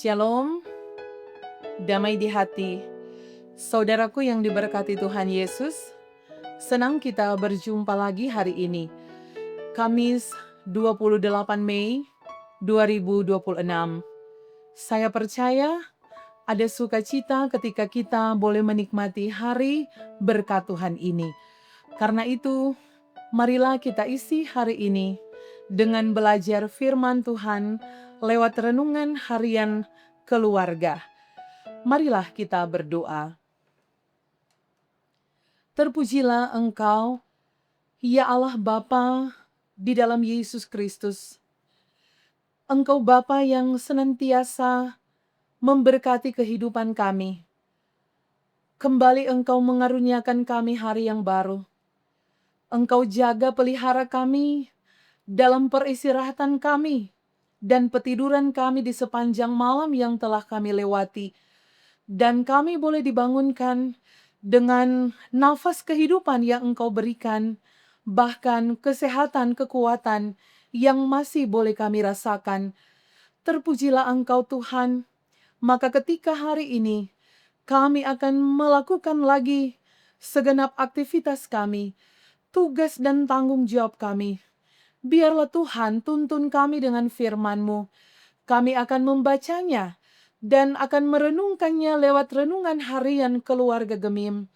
Shalom, damai di hati. Saudaraku yang diberkati Tuhan Yesus, senang kita berjumpa lagi hari ini. Kamis 28 Mei 2026. Saya percaya ada sukacita ketika kita boleh menikmati hari berkat Tuhan ini. Karena itu, marilah kita isi hari ini dengan belajar firman Tuhan lewat renungan harian keluarga. Marilah kita berdoa. Terpujilah Engkau, ya Allah Bapa di dalam Yesus Kristus. Engkau Bapa yang senantiasa memberkati kehidupan kami. Kembali Engkau mengaruniakan kami hari yang baru. Engkau jaga pelihara kami dalam peristirahatan kami dan petiduran kami di sepanjang malam yang telah kami lewati. Dan kami boleh dibangunkan dengan nafas kehidupan yang Engkau berikan, bahkan kesehatan, kekuatan yang masih boleh kami rasakan. Terpujilah Engkau Tuhan, maka ketika hari ini kami akan melakukan lagi segenap aktivitas kami, tugas dan tanggung jawab kami. Biarlah Tuhan tuntun kami dengan firman-Mu. Kami akan membacanya dan akan merenungkannya lewat renungan harian keluarga Gemim.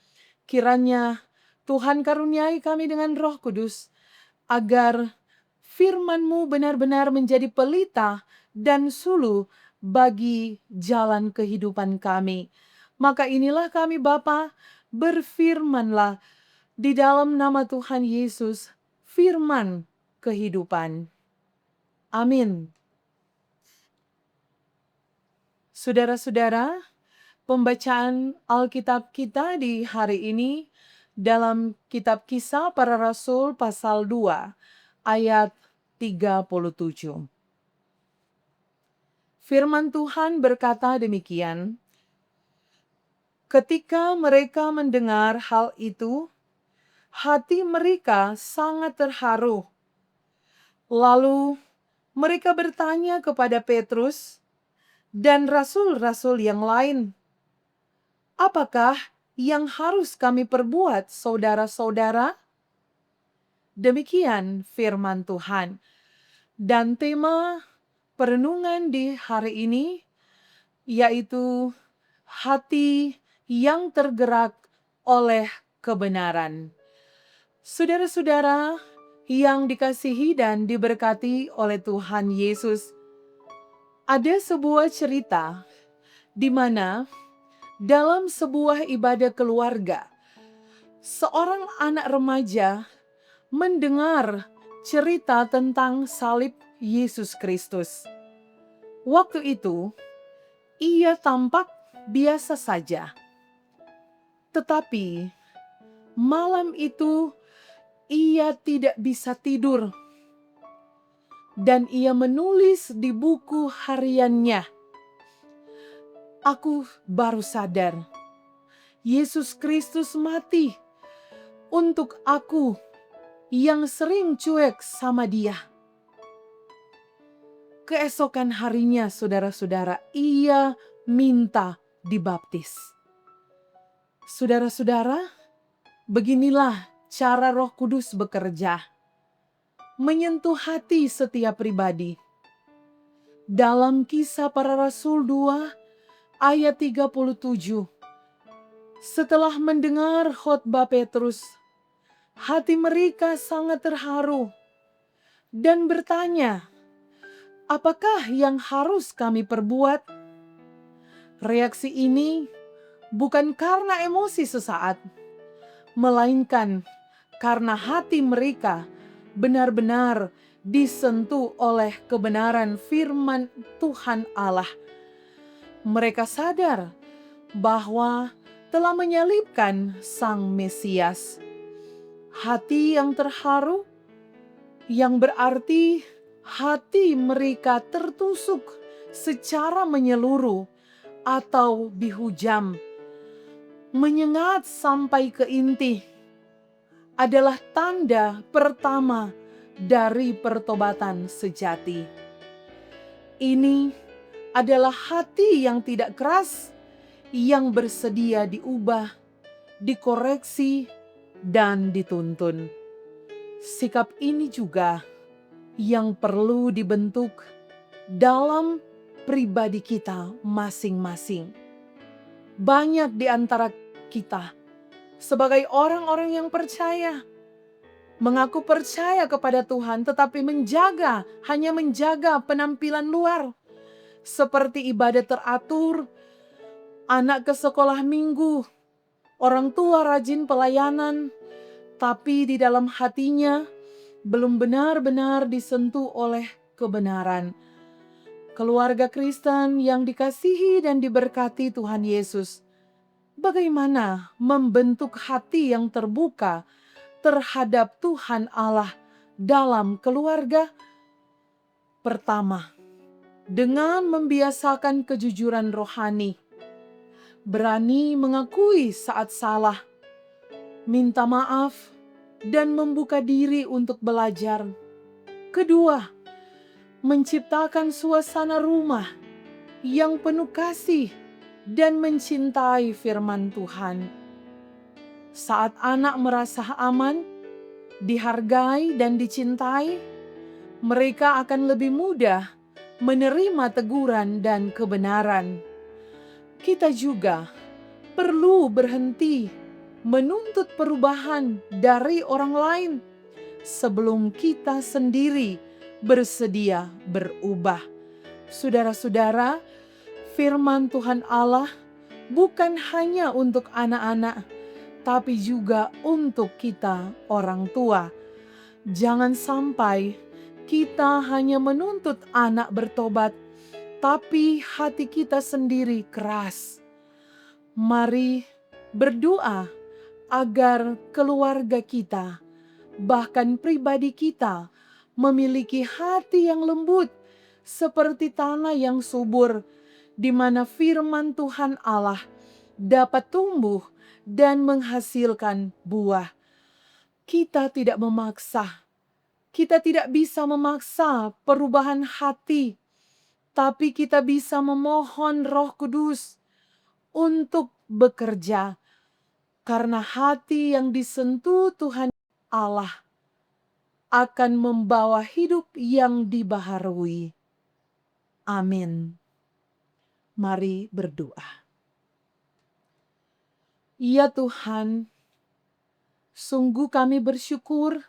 Kiranya Tuhan karuniai kami dengan Roh Kudus, agar firman-Mu benar-benar menjadi pelita dan sulu bagi jalan kehidupan kami. Maka inilah kami Bapa, berfirmanlah di dalam nama Tuhan Yesus, firman kehidupan. Amin. Saudara-saudara, pembacaan Alkitab kita di hari ini dalam kitab Kisah Para Rasul pasal 2 ayat 37. Firman Tuhan berkata demikian, ketika mereka mendengar hal itu, hati mereka sangat terharu. Lalu mereka bertanya kepada Petrus dan rasul-rasul yang lain, apakah yang harus kami perbuat, saudara-saudara? Demikian firman Tuhan. Dan tema perenungan di hari ini yaitu hati yang tergerak oleh kebenaran. Saudara-saudara yang dikasihi dan diberkati oleh Tuhan Yesus, ada sebuah cerita di mana dalam sebuah ibadah keluarga, seorang anak remaja mendengar cerita tentang salib Yesus Kristus. Waktu itu, ia tampak biasa saja. Tetapi malam itu ia tidak bisa tidur. Dan ia menulis di buku hariannya, aku baru sadar, Yesus Kristus mati untuk aku yang sering cuek sama Dia. Keesokan harinya, saudara-saudara, ia minta dibaptis. Saudara-saudara, beginilah cara Roh Kudus bekerja, menyentuh hati setiap pribadi. Dalam Kisah Para Rasul 2 ayat 37, setelah mendengar khotbah Petrus, hati mereka sangat terharu dan bertanya, apakah yang harus kami perbuat? Reaksi ini bukan karena emosi sesaat, melainkan karena hati mereka benar-benar disentuh oleh kebenaran firman Tuhan Allah. Mereka sadar bahwa telah menyalibkan Sang Mesias. Hati yang terharu, yang berarti hati mereka tertusuk secara menyeluruh atau dihujam, menyengat sampai ke inti, adalah tanda pertama dari pertobatan sejati. Ini adalah hati yang tidak keras, yang bersedia diubah, dikoreksi, dan dituntun. Sikap ini juga yang perlu dibentuk dalam pribadi kita masing-masing. Banyak di antara kita sebagai orang-orang yang percaya, mengaku percaya kepada Tuhan, tetapi hanya menjaga penampilan luar. Seperti ibadah teratur, anak ke sekolah minggu, orang tua rajin pelayanan, tapi di dalam hatinya belum benar-benar disentuh oleh kebenaran. Keluarga Kristen yang dikasihi dan diberkati Tuhan Yesus, bagaimana membentuk hati yang terbuka terhadap Tuhan Allah dalam keluarga? Pertama, dengan membiasakan kejujuran rohani, berani mengakui saat salah, minta maaf, dan membuka diri untuk belajar. Kedua, menciptakan suasana rumah yang penuh kasih dan mencintai firman Tuhan. Saat anak merasa aman, dihargai, dan dicintai, mereka akan lebih mudah menerima teguran dan kebenaran. Kita juga perlu berhenti menuntut perubahan dari orang lain sebelum kita sendiri bersedia berubah. Saudara-saudara, firman Tuhan Allah bukan hanya untuk anak-anak, tapi juga untuk kita orang tua. Jangan sampai kita hanya menuntut anak bertobat, tapi hati kita sendiri keras. Mari berdoa agar keluarga kita, bahkan pribadi kita, memiliki hati yang lembut seperti tanah yang subur, di mana firman Tuhan Allah dapat tumbuh dan menghasilkan buah. Kita tidak bisa memaksa perubahan hati, tapi kita bisa memohon Roh Kudus untuk bekerja, karena hati yang disentuh Tuhan Allah akan membawa hidup yang dibaharui. Amin. Mari berdoa. Ya Tuhan, sungguh kami bersyukur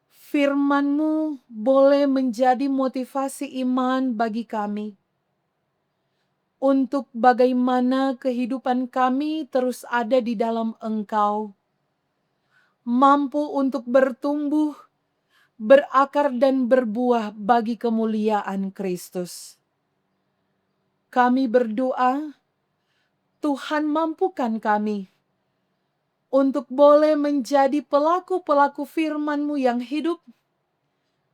firman-Mu boleh menjadi motivasi iman bagi kami untuk bagaimana kehidupan kami terus ada di dalam Engkau, mampu untuk bertumbuh, berakar dan berbuah bagi kemuliaan Kristus. Kami berdoa, Tuhan mampukan kami untuk boleh menjadi pelaku-pelaku firman-Mu yang hidup,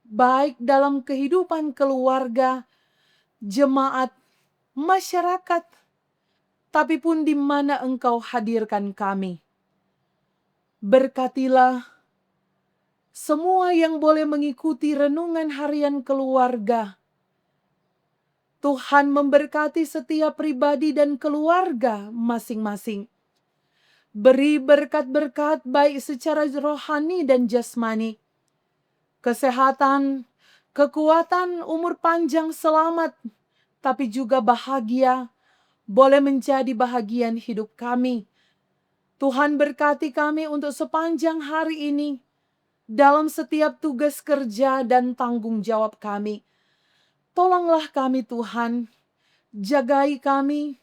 baik dalam kehidupan keluarga, jemaat, masyarakat, tapi pun di mana Engkau hadirkan kami. Berkatilah semua yang boleh mengikuti renungan harian keluarga. Tuhan memberkati setiap pribadi dan keluarga masing-masing. Beri berkat-berkat baik secara rohani dan jasmani, kesehatan, kekuatan, umur panjang, selamat, tapi juga bahagia, boleh menjadi bahagian hidup kami. Tuhan berkati kami untuk sepanjang hari ini, dalam setiap tugas kerja dan tanggung jawab kami. Tolonglah kami Tuhan, jagai kami,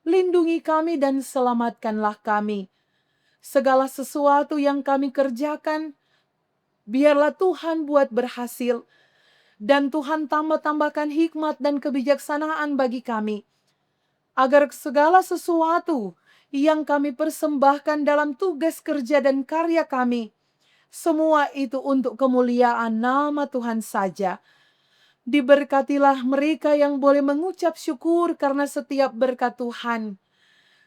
lindungi kami dan selamatkanlah kami. Segala sesuatu yang kami kerjakan, biarlah Tuhan buat berhasil, dan Tuhan tambah-tambahkan hikmat dan kebijaksanaan bagi kami, agar segala sesuatu yang kami persembahkan dalam tugas kerja dan karya kami, semua itu untuk kemuliaan nama Tuhan saja. Diberkatilah mereka yang boleh mengucap syukur karena setiap berkat Tuhan.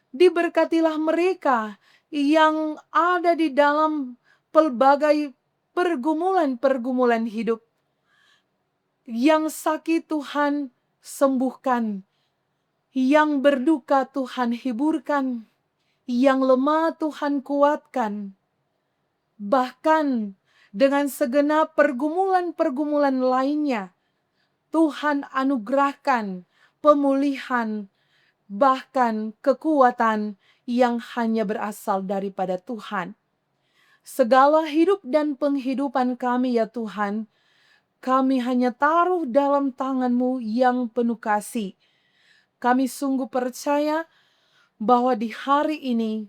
Diberkatilah mereka yang ada di dalam pelbagai pergumulan-pergumulan hidup. Yang sakit Tuhan sembuhkan. Yang berduka Tuhan hiburkan. Yang lemah Tuhan kuatkan. Bahkan dengan segenap pergumulan-pergumulan lainnya, Tuhan anugerahkan pemulihan, bahkan kekuatan yang hanya berasal daripada Tuhan. Segala hidup dan penghidupan kami ya Tuhan, kami hanya taruh dalam tangan-Mu yang penuh kasih. Kami sungguh percaya bahwa di hari ini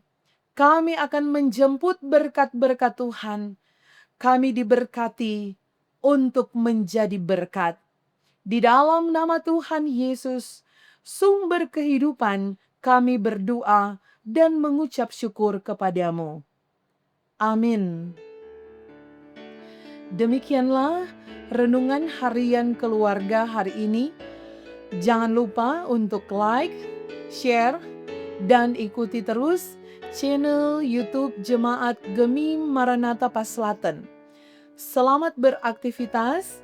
kami akan menjemput berkat-berkat Tuhan. Kami diberkati untuk menjadi berkat. Di dalam nama Tuhan Yesus, sumber kehidupan, kami berdoa dan mengucap syukur kepadamu. Amin. Demikianlah renungan harian keluarga hari ini. Jangan lupa untuk like, share, dan ikuti terus channel YouTube Jemaat Gemi Maranatha Paslaten. Selamat beraktivitas.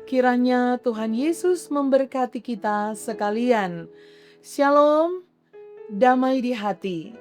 Kiranya Tuhan Yesus memberkati kita sekalian. Shalom, damai di hati.